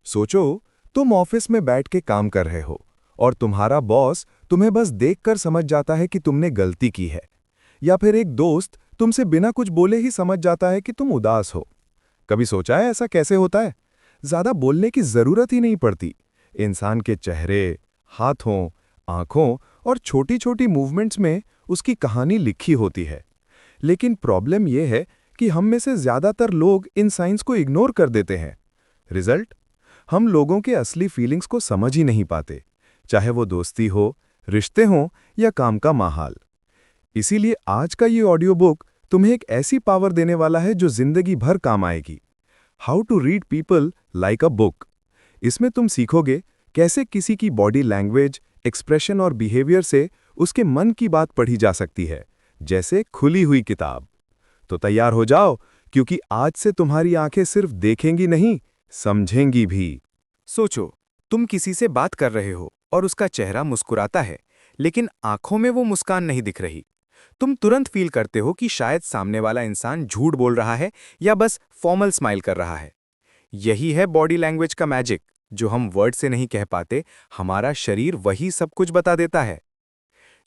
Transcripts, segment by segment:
सोचो, तुम ऑफिस में बैठ के काम कर रहे हो और तुम्हारा बॉस तुम्हें बस देखकर समझ जाता है कि तुमने गलती की है। या फिर एक दोस्त तुमसे बिना कुछ बोले ही समझ जाता है कि तुम उदास हो। कभी सोचा है ऐसा कैसे होता है? ज्यादा बोलने की जरूरत ही नहीं पड़ती। इंसान के चेहरे, हाथों, आंखों और छोटी छोटी मूवमेंट्स में उसकी कहानी लिखी होती है। लेकिन प्रॉब्लम यह है कि हम में से ज्यादातर लोग इन साइंस को इग्नोर कर देते हैं। रिजल्ट, हम लोगों के असली फीलिंग्स को समझ ही नहीं पाते, चाहे वो दोस्ती हो, रिश्ते हों या काम का माहौल। इसीलिए आज का ये ऑडियो बुक तुम्हें एक ऐसी पावर देने वाला है जो जिंदगी भर काम आएगी। How to read people like a book. इसमें तुम सीखोगे कैसे किसी की बॉडी लैंग्वेज, एक्सप्रेशन और बिहेवियर से उसके मन की बात पढ़ी जा सकती है, जैसे खुली हुई किताब। तो तैयार हो जाओ, क्योंकि आज से तुम्हारी आंखें सिर्फ देखेंगी नहीं, समझेंगी भी। सोचो, तुम किसी से बात कर रहे हो और उसका चेहरा मुस्कुराता है, लेकिन आंखों में वो मुस्कान नहीं दिख रही। तुम तुरंत फील करते हो कि शायद सामने वाला इंसान झूठ बोल रहा है या बस फॉर्मल स्माइल कर रहा है। यही है बॉडी लैंग्वेज का मैजिक, जो हम वर्ड से नहीं कह पाते, हमारा शरीर वही सब कुछ बता देता है।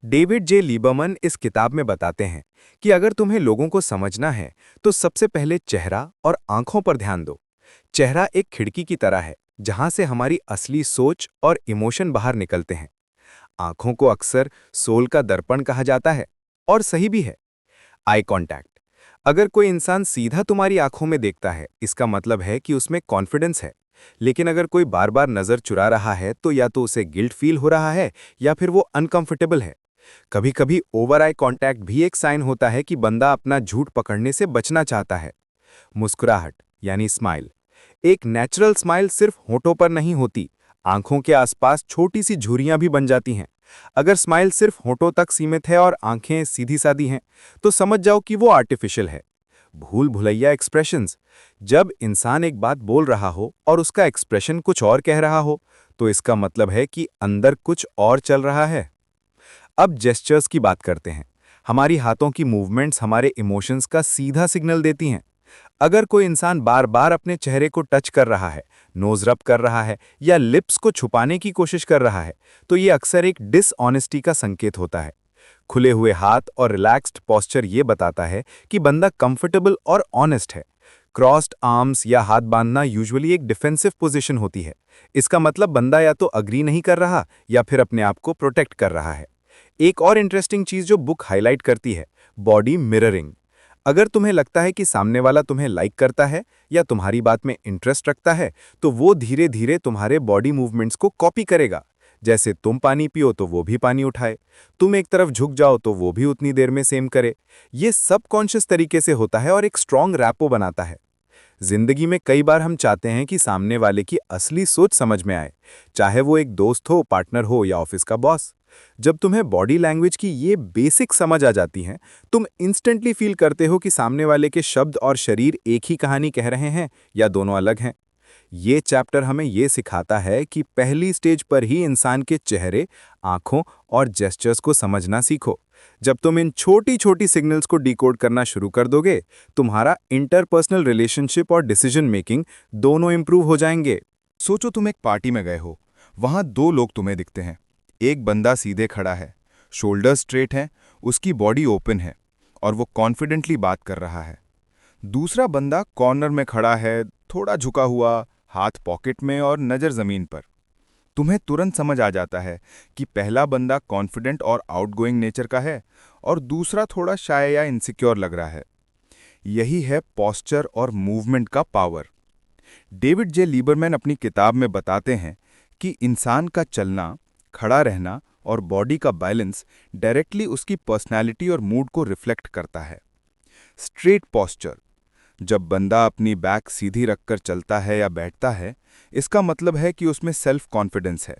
डेविड जे लीबरमैन इस किताब में बताते हैं कि अगर तुम्हें लोगों को समझना है, तो सबसे पहले चेहरा और आंखों पर ध्यान दो। चेहरा एक खिड़की की तरह है, जहां से हमारी असली सोच और इमोशन बाहर निकलते हैं। आंखों को अक्सर सोल का दर्पण कहा जाता है, और सही भी है। आई कांटेक्ट, अगर कोई इंसान सीधा तुम्हारी आंखों में देखता है, इसका मतलब है कि उसमें कॉन्फिडेंस है। लेकिन अगर कोई बार बार नजर चुरा रहा है, तो या तो उसे गिल्ट फील हो रहा है या फिर वो अनकंफर्टेबल है। कभी कभी ओवर आई कांटेक्ट भी एक साइन होता है कि बंदा अपना झूठ पकड़ने से बचना चाहता है। मुस्कुराहट यानी स्माइल, एक नेचुरल स्माइल सिर्फ होठों पर नहीं होती, आंखों के आसपास छोटी सी झुर्रियां भी बन जाती हैं। अगर स्माइल सिर्फ होठों तक सीमित है और आंखें सीधी सादी हैं, तो समझ जाओ कि वो आर्टिफिशियल है। भूल भुलैया एक्सप्रेशंस, जब इंसान एक बात बोल रहा हो और उसका एक्सप्रेशन कुछ और कह रहा हो, तो इसका मतलब है कि अंदर कुछ और चल रहा है। अब जेस्चर्स की बात करते हैं। हमारी हाथों की मूवमेंट्स हमारे इमोशंस का सीधा सिग्नल देती हैं। अगर कोई इंसान बार बार अपने चेहरे को टच कर रहा है, नोज रब कर रहा है या लिप्स को छुपाने की कोशिश कर रहा है, तो ये अक्सर एक डिसऑनेस्टी का संकेत होता है। खुले हुए हाथ और रिलैक्स्ड पोस्चर ये बताता है कि बंदा कंफर्टेबल और ऑनेस्ट है। क्रॉस्ड आर्म्स या हाथ बांधना यूजुअली एक डिफेंसिव पोजीशन होती है। इसका मतलब बंदा या तो अग्री नहीं कर रहा या फिर अपने आप को प्रोटेक्ट कर रहा है। एक और इंटरेस्टिंग चीज जो बुक हाईलाइट करती है, बॉडी मिररिंग। अगर तुम्हें लगता है कि सामने वाला तुम्हें लाइक करता है या तुम्हारी बात में इंटरेस्ट रखता है, तो वो धीरे धीरे तुम्हारे बॉडी मूवमेंट्स को कॉपी करेगा। जैसे तुम पानी पियो तो वो भी पानी उठाए, तुम एक तरफ झुक जाओ तो वो भी उतनी देर में सेम करे। ये सबकॉन्शियस तरीके से होता है और एक स्ट्रॉन्ग रैपो बनाता है। जिंदगी में कई बार हम चाहते हैं कि सामने वाले की असली सोच समझ में आए, चाहे वो एक दोस्त हो, पार्टनर हो या ऑफिस का बॉस। जब तुम्हें बॉडी लैंग्वेज की ये बेसिक समझ आ जाती हैं, तुम इंस्टेंटली फील करते हो कि सामने वाले के शब्द और शरीर एक ही कहानी कह रहे हैं या दोनों अलग हैं। ये चैप्टर हमें ये सिखाता है कि पहली स्टेज पर ही इंसान के चेहरे, आंखों और जेस्चर्स को समझना सीखो। जब तुम इन छोटी छोटी सिग्नल्स को डिकोड करना शुरू कर दोगे, तुम्हारा इंटरपर्सनल रिलेशनशिप और डिसीजन मेकिंग दोनों इंप्रूव हो जाएंगे। सोचो, तुम एक पार्टी में गए हो। वहां दो लोग तुम्हें दिखते हैं। एक बंदा सीधे खड़ा है, शोल्डर स्ट्रेट हैं, उसकी बॉडी ओपन है और वो कॉन्फिडेंटली बात कर रहा है। दूसरा बंदा कॉर्नर में खड़ा है, थोड़ा झुका हुआ, हाथ पॉकेट में और नज़र ज़मीन पर। तुम्हें तुरंत समझ आ जाता है कि पहला बंदा कॉन्फिडेंट और आउटगोइंग नेचर का है और दूसरा थोड़ा शाय या इनसिक्योर लग रहा है। यही है पोस्चर और मूवमेंट का पावर। डेविड जे लीबरमैन अपनी किताब में बताते हैं कि इंसान का चलना, खड़ा रहना और बॉडी का बैलेंस डायरेक्टली उसकी पर्सनैलिटी और मूड को रिफ्लेक्ट करता है। स्ट्रेट पोस्चर, जब बंदा अपनी बैक सीधी रखकर चलता है या बैठता है, इसका मतलब है कि उसमें सेल्फ कॉन्फिडेंस है।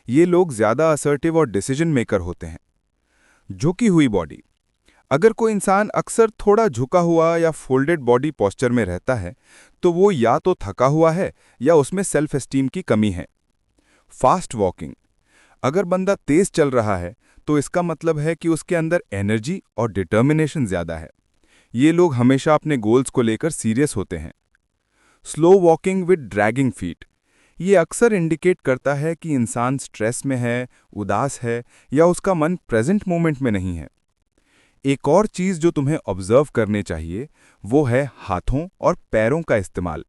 ये लोग ज्यादा असर्टिव और डिसीजन मेकर होते हैं। झुकी हुई बॉडी, अगर कोई इंसान अक्सर थोड़ा झुका हुआ या फोल्डेड बॉडी पोस्चर में रहता है, तो वो या तो थका हुआ है या उसमें सेल्फ एस्टीम की कमी है। फास्ट वॉकिंग, अगर बंदा तेज चल रहा है, तो इसका मतलब है कि उसके अंदर एनर्जी और डिटर्मिनेशन ज्यादा है। ये लोग हमेशा अपने गोल्स को लेकर सीरियस होते हैं। Slow walking with dragging feet, ये अक्सर इंडिकेट करता है कि इंसान स्ट्रेस में है, उदास है या उसका मन प्रेजेंट मोमेंट में नहीं है। एक और चीज़ जो तुम्हें ऑब्जर्व करने चाहिए वो है हाथों और पैरों का इस्तेमाल।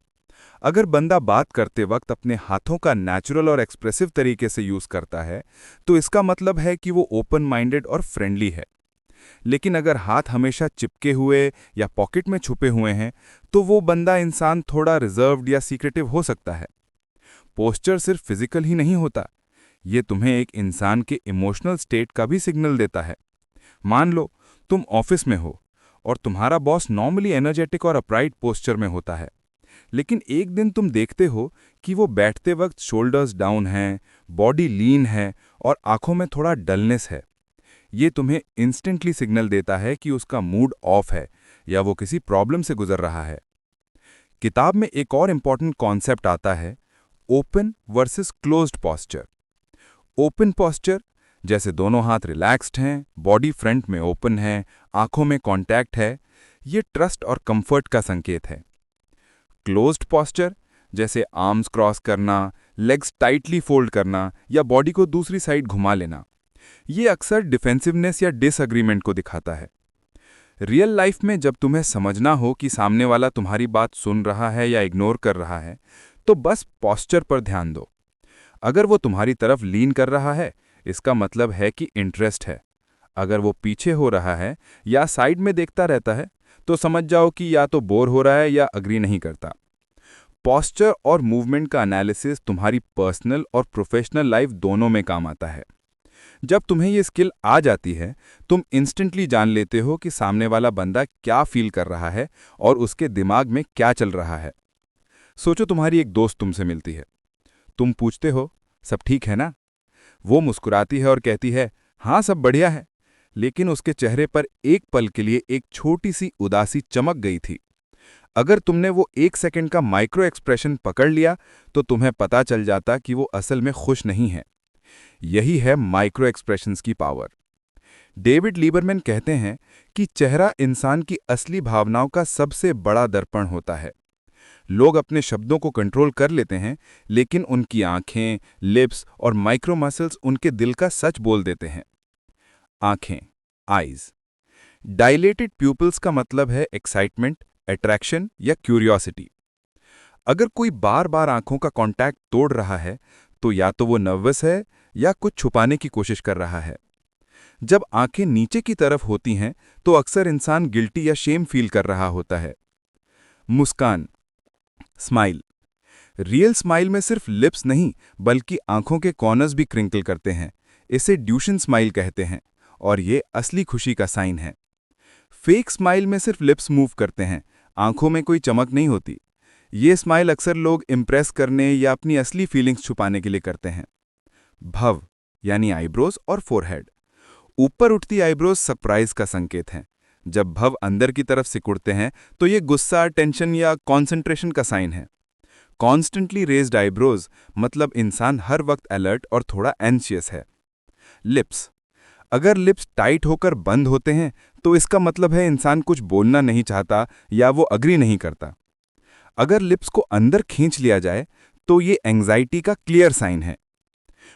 अगर बंदा बात करते वक्त अपने हाथों का नेचुरल और एक्सप्रेसिव तरीके से यूज़ करता है तो इसका मतलब है कि वो ओपन माइंडेड और फ्रेंडली है। लेकिन अगर हाथ हमेशा चिपके हुए या पॉकेट में छुपे हुए हैं तो वो बंदा इंसान थोड़ा रिजर्व्ड या सीक्रेटिव हो सकता है। पोस्चर सिर्फ फिजिकल ही नहीं होता, ये तुम्हें एक इंसान के इमोशनल स्टेट का भी सिग्नल देता है। मान लो तुम ऑफिस में हो और तुम्हारा बॉस नॉर्मली एनर्जेटिक और अपराइट पोस्चर में होता है, लेकिन एक दिन तुम देखते हो कि वो बैठते वक्त शोल्डर्स डाउन हैं, बॉडी लीन है और आंखों में थोड़ा डलनेस है। ये तुम्हें इंस्टेंटली सिग्नल देता है कि उसका मूड ऑफ है या वो किसी प्रॉब्लम से गुजर रहा है। किताब में एक और इंपॉर्टेंट कॉन्सेप्ट आता है, open versus closed posture. Open posture जैसे दोनों हाथ रिलैक्स्ड हैं, बॉडी फ्रंट में ओपन है, आंखों में कांटेक्ट है, ये ट्रस्ट और कंफर्ट का संकेत है। क्लोज्ड पॉस्चर जैसे आर्म्स क्रॉस करना, लेग्स टाइटली फोल्ड करना या बॉडी को दूसरी साइड घुमा लेना, ये अक्सर डिफेंसिवनेस या डिसएग्रीमेंट को दिखाता है। रियल लाइफ में जब तुम्हें समझना हो कि सामने वाला तुम्हारी बात सुन रहा है या इग्नोर कर रहा है तो बस पॉस्चर पर ध्यान दो। अगर वो तुम्हारी तरफ लीन कर रहा है इसका मतलब है कि इंटरेस्ट है। अगर वो पीछे हो रहा है या साइड में देखता रहता है तो समझ जाओ कि या तो बोर हो रहा है या अग्री नहीं करता। पॉस्चर और मूवमेंट का एनालिसिस तुम्हारी पर्सनल और प्रोफेशनल लाइफ दोनों में काम आता है। जब तुम्हें ये स्किल आ जाती है तुम इंस्टेंटली जान लेते हो कि सामने वाला बंदा क्या फील कर रहा है और उसके दिमाग में क्या चल रहा है। सोचो तुम्हारी एक दोस्त तुमसे मिलती है, तुम पूछते हो सब ठीक है ना? वो मुस्कुराती है और कहती है हाँ सब बढ़िया है, लेकिन उसके चेहरे पर एक पल के लिए एक छोटी सी उदासी चमक गई थी। अगर तुमने वो 1 सेकंड का माइक्रो एक्सप्रेशन पकड़ लिया तो तुम्हें पता चल जाता कि वो असल में खुश नहीं है। यही है माइक्रो एक्सप्रेशंस की पावर। डेविड लीबरमैन कहते हैं कि चेहरा इंसान की असली भावनाओं का सबसे बड़ा दर्पण होता है। लोग अपने शब्दों को कंट्रोल कर लेते हैं, लेकिन उनकी आंखें, लिप्स और माइक्रो मसल्स उनके दिल का सच बोल देते हैं। आंखें, आईज। डायलेटेड प्यूपिल्स का मतलब है एक्साइटमेंट, अट्रैक्शन या क्यूरियोसिटी। अगर कोई बार बार आंखों का कांटेक्ट तोड़ रहा है तो या तो वो नर्वस है या कुछ छुपाने की कोशिश कर रहा है। जब आंखें नीचे की तरफ होती हैं तो अक्सर इंसान गिल्टी या शेम फील कर रहा होता है। मुस्कान, स्माइल। रियल स्माइल में सिर्फ लिप्स नहीं बल्कि आंखों के कॉर्नर्स भी क्रिंकल करते हैं। इसे ड्यूशन स्माइल कहते हैं और ये असली खुशी का साइन है। फेक स्माइल में सिर्फ लिप्स मूव करते हैं, आंखों में कोई चमक नहीं होती। ये स्माइल अक्सर लोग इम्प्रेस करने या अपनी असली फीलिंग्स छुपाने के लिए करते हैं। भव यानी आईब्रोज और फोरहेड। ऊपर उठती आईब्रोज सरप्राइज का संकेत हैं। जब भव अंदर की तरफ सिकुड़ते हैं तो ये गुस्सा, टेंशन या कॉन्सेंट्रेशन का साइन है। कॉन्स्टेंटली रेज्ड आईब्रोज मतलब इंसान हर वक्त अलर्ट और थोड़ा एंशियस है। लिप्स। अगर लिप्स टाइट होकर बंद होते हैं तो इसका मतलब है इंसान कुछ बोलना नहीं चाहता या वो अग्री नहीं करता। अगर लिप्स को अंदर खींच लिया जाए तो ये एंग्जाइटी का क्लियर साइन है।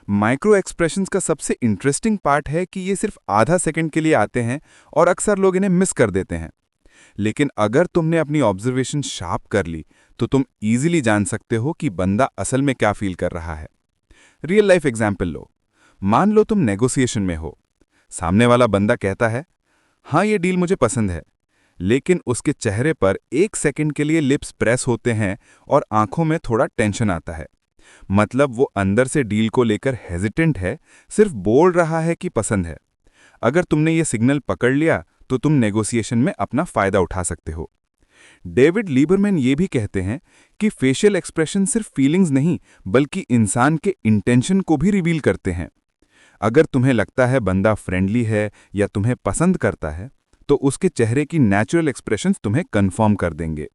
माइक्रो एक्सप्रेशंस का सबसे इंटरेस्टिंग पार्ट है कि ये सिर्फ आधा सेकंड के लिए आते हैं और अक्सर लोग इन्हें मिस कर देते हैं। लेकिन अगर तुमने अपनी ऑब्जर्वेशन शार्प कर ली तो तुम इजीली जान सकते हो कि बंदा असल में क्या फील कर रहा है। रियल लाइफ एग्जाम्पल लो। मान लो तुम नेगोशिएशन में हो, सामने वाला बंदा कहता है हाँ ये डील मुझे पसंद है, लेकिन उसके चेहरे पर 1 सेकंड के लिए लिप्स प्रेस होते हैं और आंखों में थोड़ा टेंशन आता है। मतलब वो अंदर से डील को लेकर हेजिटेंट है, सिर्फ बोल रहा है कि पसंद है। अगर तुमने ये सिग्नल पकड़ लिया तो तुम नेगोशिएशन में अपना फायदा उठा सकते हो। डेविड लीबरमैन ये भी कहते हैं कि फेशियल एक्सप्रेशन सिर्फ फीलिंग्स नहीं बल्कि इंसान के इंटेंशन को भी रिवील करते हैं। अगर तुम्हें लगता है बंदा फ्रेंडली है या तुम्हें पसंद करता है तो उसके चेहरे की नेचुरल एक्सप्रेशंस तुम्हें कंफर्म कर देंगे।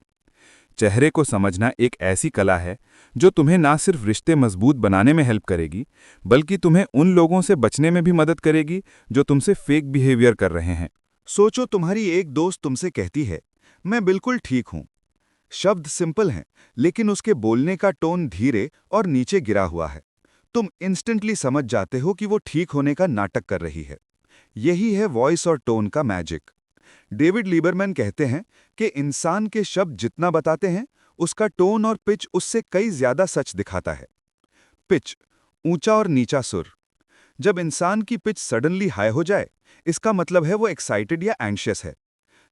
चेहरे को समझना एक ऐसी कला है जो तुम्हें ना सिर्फ रिश्ते मजबूत बनाने में हेल्प करेगी बल्कि तुम्हें उन लोगों से बचने में भी मदद करेगी जो तुमसे फेक बिहेवियर कर रहे हैं। सोचो तुम्हारी एक दोस्त तुमसे कहती है मैं बिल्कुल ठीक हूं। शब्द सिंपल हैं, लेकिन उसके बोलने का टोन धीरे और नीचे गिरा हुआ है। तुम इंस्टेंटली समझ जाते हो कि वो ठीक होने का नाटक कर रही है। यही है वॉइस और टोन का मैजिक। डेविड लीबरमैन कहते हैं कि इंसान के शब्द जितना बताते हैं, उसका टोन और पिच उससे कई ज्यादा सच दिखाता है। पिच, ऊंचा और नीचा सुर। जब इंसान की पिच सडनली हाई हो जाए, इसका मतलब है वो एक्साइटेड या एंशियस है।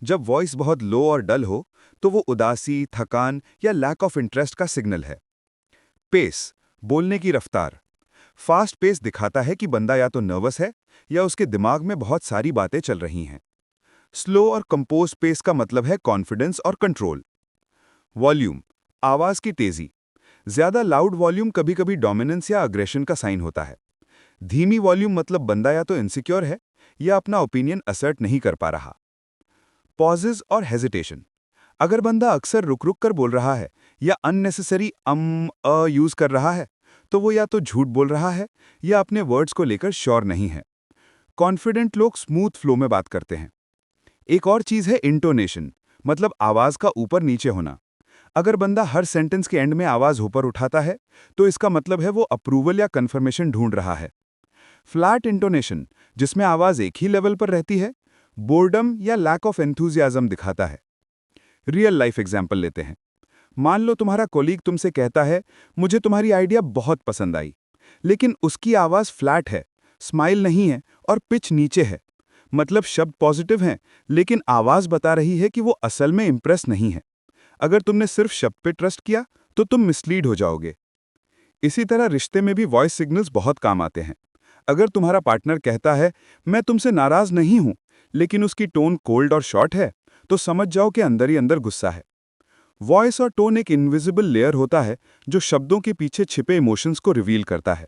जब वॉइस बहुत लो और डल हो, तो वो उदासी, थकान या लैक ऑफ इंटरेस्ट का सिग्नल है। पेस, बोलने की रफ्तार। फास्ट पेस दिखाता है कि बंदा या तो नर्वस है या उसके दिमाग में बहुत सारी बातें चल रही हैं। स्लो और कंपोज पेस का मतलब है कॉन्फिडेंस और कंट्रोल। वॉल्यूम, आवाज की तेजी। ज्यादा लाउड वॉल्यूम कभी-कभी डोमिनेंस या अग्रेशन का साइन होता है। धीमी वॉल्यूम मतलब बंदा या तो इनसिक्योर है या अपना ओपिनियन असर्ट नहीं कर पा रहा। पॉजेज और हेजिटेशन। अगर बंदा अक्सर रुक-रुक कर बोल रहा है या अननेसेसरी यूज कर रहा है, तो वो या तो झूठ बोल रहा है या अपने वर्ड्स को लेकर श्योर नहीं है। कॉन्फिडेंट लोग स्मूथ फ्लो में बात करते हैं। एक और चीज है इंटोनेशन, मतलब आवाज का ऊपर नीचे होना। अगर बंदा हर सेंटेंस के एंड में आवाज ऊपर उठाता है, तो इसका मतलब है वो अप्रूवल या कंफर्मेशन ढूंढ रहा है। फ्लैट इंटोनेशन, जिसमें आवाज एक ही लेवल पर रहती है, बोर्डम या लैक ऑफ एंथुजियाज्म दिखाता है। रियल लाइफ एग्जाम्पल लेते हैं। मान लो तुम्हारा कोलीग तुमसे कहता है, मुझे तुम्हारी आइडिया बहुत पसंद आई, लेकिन उसकी आवाज फ्लैट है, स्माइल नहीं है और पिच नीचे है। मतलब शब्द पॉजिटिव हैं, लेकिन आवाज बता रही है कि वो असल में इंप्रेस नहीं है। अगर तुमने सिर्फ शब्द पे ट्रस्ट किया, तो तुम मिसलीड हो जाओगे। इसी तरह रिश्ते में भी वॉइस सिग्नल्स बहुत काम आते हैं। अगर तुम्हारा पार्टनर कहता है, मैं तुमसे नाराज नहीं हूं, लेकिन उसकी टोन कोल्ड और शॉर्ट है, तो समझ जाओ कि अंदर ही अंदर गुस्सा है। वॉइस और टोन एक इनविजिबल लेयर होता है जो शब्दों के पीछे छिपे इमोशंस को रिवील करता है।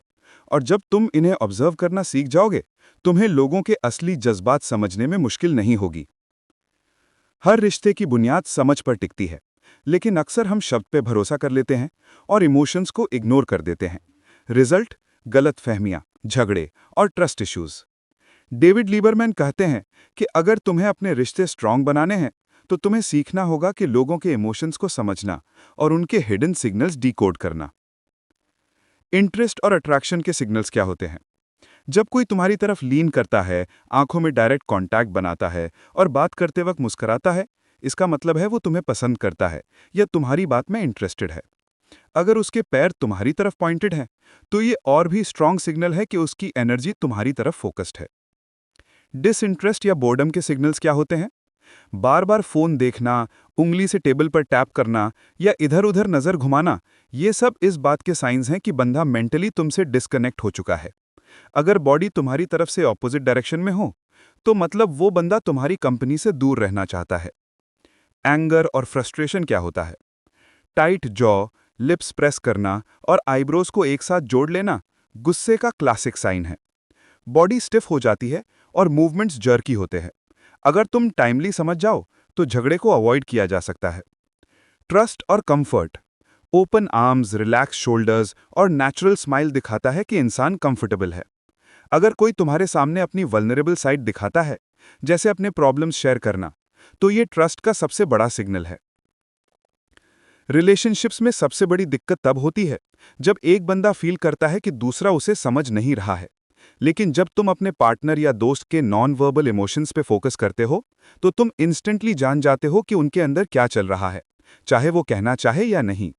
और जब तुम इन्हें ऑब्जर्व करना सीख जाओगे, तुम्हें लोगों के असली जज्बात समझने में मुश्किल नहीं होगी। हर रिश्ते की बुनियाद समझ पर टिकती है, लेकिन अक्सर हम शब्द पे भरोसा कर लेते हैं और इमोशंस को इग्नोर कर देते हैं। रिजल्ट, गलतफहमियां, झगड़े और ट्रस्ट इश्यूज। डेविड लीबरमैन कहते हैं कि अगर तुम्हें अपने रिश्ते स्ट्रांग बनाने हैं, तो तुम्हें सीखना होगा कि लोगों के इमोशंस को समझना और उनके हिडन सिग्नल्स डिकोड करना। इंटरेस्ट और अट्रैक्शन के सिग्नल्स क्या होते हैं? जब कोई तुम्हारी तरफ लीन करता है, आंखों में डायरेक्ट कांटेक्ट बनाता है और बात करते वक्त मुस्कुराता है, इसका मतलब है वो तुम्हें पसंद करता है या तुम्हारी बात में इंटरेस्टेड है। अगर उसके पैर तुम्हारी तरफ पॉइंटेड हैं, तो ये और भी स्ट्रांग सिग्नल है कि उसकी एनर्जी तुम्हारी तरफ फोकस्ड है। डिसइंटरेस्ट या बोर्डम के सिग्नल्स क्या होते हैं? बार बार फोन देखना, उंगली से टेबल पर टैप करना या इधर उधर नजर घुमाना, ये सब इस बात के साइंस हैं कि बंदा मेंटली तुमसे डिस्कनेक्ट हो चुका है। अगर बॉडी तुम्हारी तरफ से ऑपोजिट डायरेक्शन में हो, तो मतलब वो बंदा तुम्हारी कंपनी से दूर रहना चाहता है। एंगर और फ्रस्ट्रेशन क्या होता है? टाइट जॉ, लिप्स प्रेस करना और आईब्रोज को एक साथ जोड़ लेना गुस्से का क्लासिक साइन है। बॉडी स्टिफ हो जाती है और मूवमेंट्स जर्की होते हैं। अगर तुम टाइमली समझ जाओ, तो झगड़े को अवॉइड किया जा सकता है। ट्रस्ट और comfort. Open arms, relax shoulders और नेचुरल स्माइल दिखाता है कि इंसान कंफर्टेबल है। अगर कोई तुम्हारे सामने अपनी वल्नरेबल साइड दिखाता है, जैसे अपने प्रॉब्लम्स शेयर करना, तो ये ट्रस्ट का सबसे बड़ा सिग्नल है। रिलेशनशिप्स में सबसे बड़ी दिक्कत तब होती है जब एक बंदा फील करता है कि दूसरा उसे समझ नहीं रहा है। लेकिन जब तुम अपने पार्टनर या दोस्त के नॉन वर्बल इमोशंस पे फोकस करते हो, तो तुम इंस्टेंटली जान जाते हो कि उनके अंदर क्या चल रहा है, चाहे वो कहना चाहे या नहीं।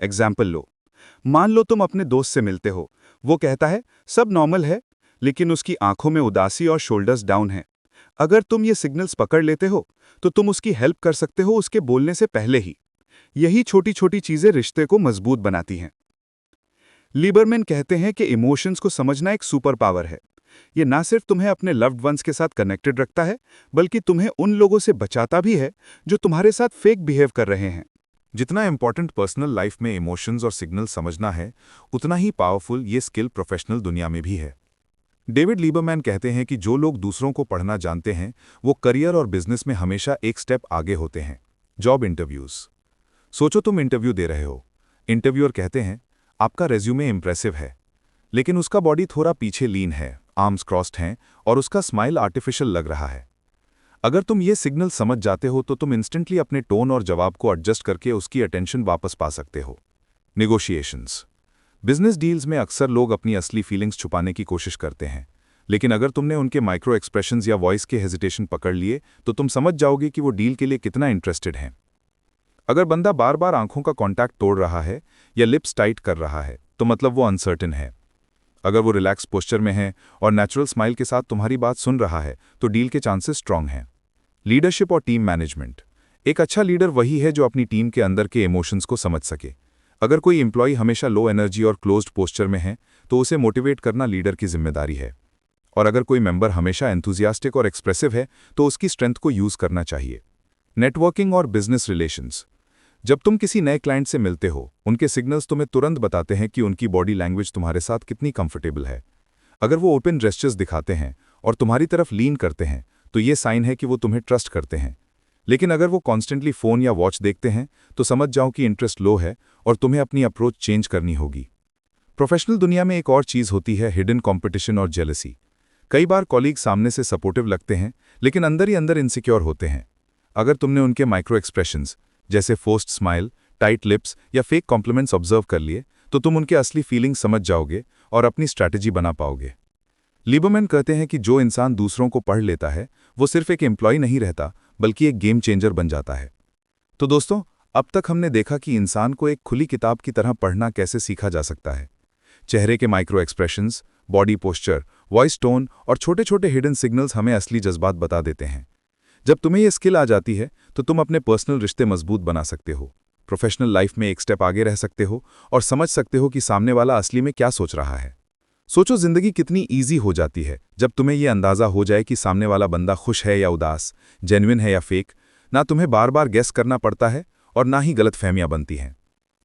एग्जाम्पल लो। मान लो तुम अपने दोस्त से मिलते हो, वो कहता है सब नॉर्मल है, लेकिन उसकी आंखों में उदासी और शोल्डर्स डाउन है। अगर तुम ये सिग्नल्स पकड़ लेते हो, तो तुम उसकी हेल्प कर सकते हो उसके बोलने से पहले ही। यही छोटी छोटी चीजें रिश्ते को मजबूत बनाती हैं। लीबरमैन कहते हैं कि इमोशंस को समझना एक सुपर पावर है। ये ना सिर्फ तुम्हें अपने लव्ड वंस के साथ कनेक्टेड रखता है, बल्कि तुम्हें उन लोगों से बचाता भी है जो तुम्हारे साथ फेक बिहेव कर रहे हैं। जितना इंपॉर्टेंट पर्सनल लाइफ में इमोशंस और सिग्नल समझना है, उतना ही पावरफुल ये स्किल प्रोफेशनल दुनिया में भी है। डेविड लीबरमैन कहते हैं कि जो लोग दूसरों को पढ़ना जानते हैं, वो करियर और बिजनेस में हमेशा एक स्टेप आगे होते हैं। Job interviews. सोचो तुम इंटरव्यू दे रहे हो। इंटरव्यूअर कहते हैं, आपका रेज्यूमे इंप्रेसिव है, लेकिन उसका बॉडी थोड़ा पीछे लीन है, आर्म्स क्रॉस्ड हैं और उसका स्माइल आर्टिफिशियल लग रहा है। अगर तुम ये सिग्नल समझ जाते हो तो तुम इंस्टेंटली अपने टोन और जवाब को एडजस्ट करके उसकी अटेंशन वापस पा सकते हो। नेगोशिएशंस। बिजनेस डील्स में अक्सर लोग अपनी असली फीलिंग्स छुपाने की कोशिश करते हैं, लेकिन अगर तुमने उनके माइक्रो एक्सप्रेशंस या वॉइस के हेजिटेशन पकड़ लिए तो तुम समझ जाओगे कि वो डील के लिए कितना इंटरेस्टेड हैं। अगर बंदा बार बार आंखों का कांटेक्ट तोड़ रहा है या लिप्स टाइट कर रहा है तो मतलब वो अनसर्टेन है। अगर वो रिलैक्स पोस्चर में है और नेचुरल स्माइल के साथ तुम्हारी बात सुन रहा है तो डील के चांसेस स्ट्रांग हैं। लीडरशिप और टीम मैनेजमेंट। एक अच्छा लीडर वही है जो अपनी टीम के अंदर के इमोशंस को समझ सके। अगर कोई एम्प्लॉय हमेशा लो एनर्जी और क्लोज्ड पोस्चर में है तो उसे मोटिवेट करना लीडर की जिम्मेदारी है। और अगर कोई मेंबर हमेशा एंथुजियास्टिक और एक्सप्रेसिव है तो उसकी स्ट्रेंथ को यूज करना चाहिए। नेटवर्किंग और बिजनेस रिलेशंस। जब तुम किसी नए क्लाइंट से मिलते हो, उनके सिग्नल्स तुम्हें तुरंत बताते हैं कि उनकी बॉडी लैंग्वेज तुम्हारे साथ कितनी कंफर्टेबल है। अगर वो ओपन जेस्चर्स दिखाते हैं और तुम्हारी तरफ लीन करते हैं तो ये साइन है कि वो तुम्हें ट्रस्ट करते हैं। लेकिन अगर वो कॉन्स्टेंटली फ़ोन या वॉच देखते हैं तो समझ जाओ कि इंटरेस्ट लो है और तुम्हें अपनी अप्रोच चेंज करनी होगी। प्रोफेशनल दुनिया में एक और चीज़ होती है हिडन कॉम्पिटिशन और जेलसी। कई बार कॉलीग सामने से सपोर्टिव लगते हैं लेकिन अंदर ही अंदर इनसिक्योर होते हैं। अगर तुमने उनके माइक्रो एक्सप्रेशंस जैसे फोर्स्ड स्माइल, टाइट लिप्स या फेक कॉम्प्लीमेंट्स ऑब्जर्व कर लिए तो तुम उनके असली फीलिंग समझ जाओगे और अपनी स्ट्रैटेजी बना पाओगे। लीबरमैन कहते हैं कि जो इंसान दूसरों को पढ़ लेता है वो सिर्फ एक एम्प्लॉय नहीं रहता बल्कि एक गेम चेंजर बन जाता है। तो दोस्तों, अब तक हमने देखा कि इंसान को एक खुली किताब की तरह पढ़ना कैसे सीखा जा सकता है। चेहरे के micro expressions, body posture, voice tone और छोटे छोटे हिडन सिग्नल्स हमें असली जज्बात बता देते हैं। जब तुम्हें ये स्किल आ जाती है तो तुम अपने पर्सनल रिश्ते मजबूत बना सकते हो, प्रोफेशनल लाइफ में एक स्टेप आगे रह सकते हो और समझ सकते हो कि सामने वाला असली में क्या सोच रहा है। सोचो, जिंदगी कितनी ईजी हो जाती है जब तुम्हें यह अंदाजा हो जाए कि सामने वाला बंदा खुश है या उदास, जेन्युइन है या फेक। ना तुम्हें बार बार गेस करना पड़ता है और ना ही गलतफहमियां बनती हैं।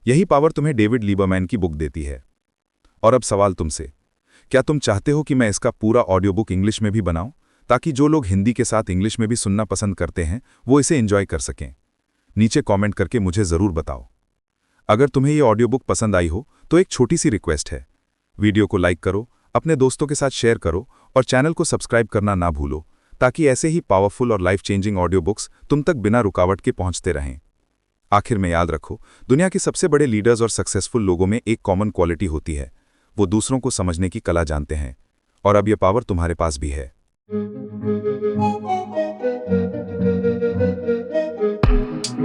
यही पावर तुम्हें डेविड लीबरमैन की बुक देती है। और अब सवाल तुमसे, क्या तुम चाहते हो कि मैं इसका पूरा ऑडियो बुक इंग्लिश में भी बनाऊं ताकि जो लोग हिंदी के साथ इंग्लिश में भी सुनना पसंद करते हैं वो इसे एंजॉय कर सकें? नीचे कमेंट करके मुझे ज़रूर बताओ। अगर तुम्हें ये ऑडियो बुक पसंद आई हो तो एक छोटी सी रिक्वेस्ट है, वीडियो को लाइक करो, अपने दोस्तों के साथ शेयर करो और चैनल को सब्सक्राइब करना ना भूलो ताकि ऐसे ही पावरफुल और लाइफ चेंजिंग ऑडियो बुक्स तुम तक बिना रुकावट के पहुंचते रहें। आखिर में याद रखो, दुनिया के सबसे बड़े लीडर्स और सक्सेसफुल लोगों में एक कॉमन क्वालिटी होती है, वो दूसरों को समझने की कला जानते हैं। और अब यह पावर तुम्हारे पास भी है।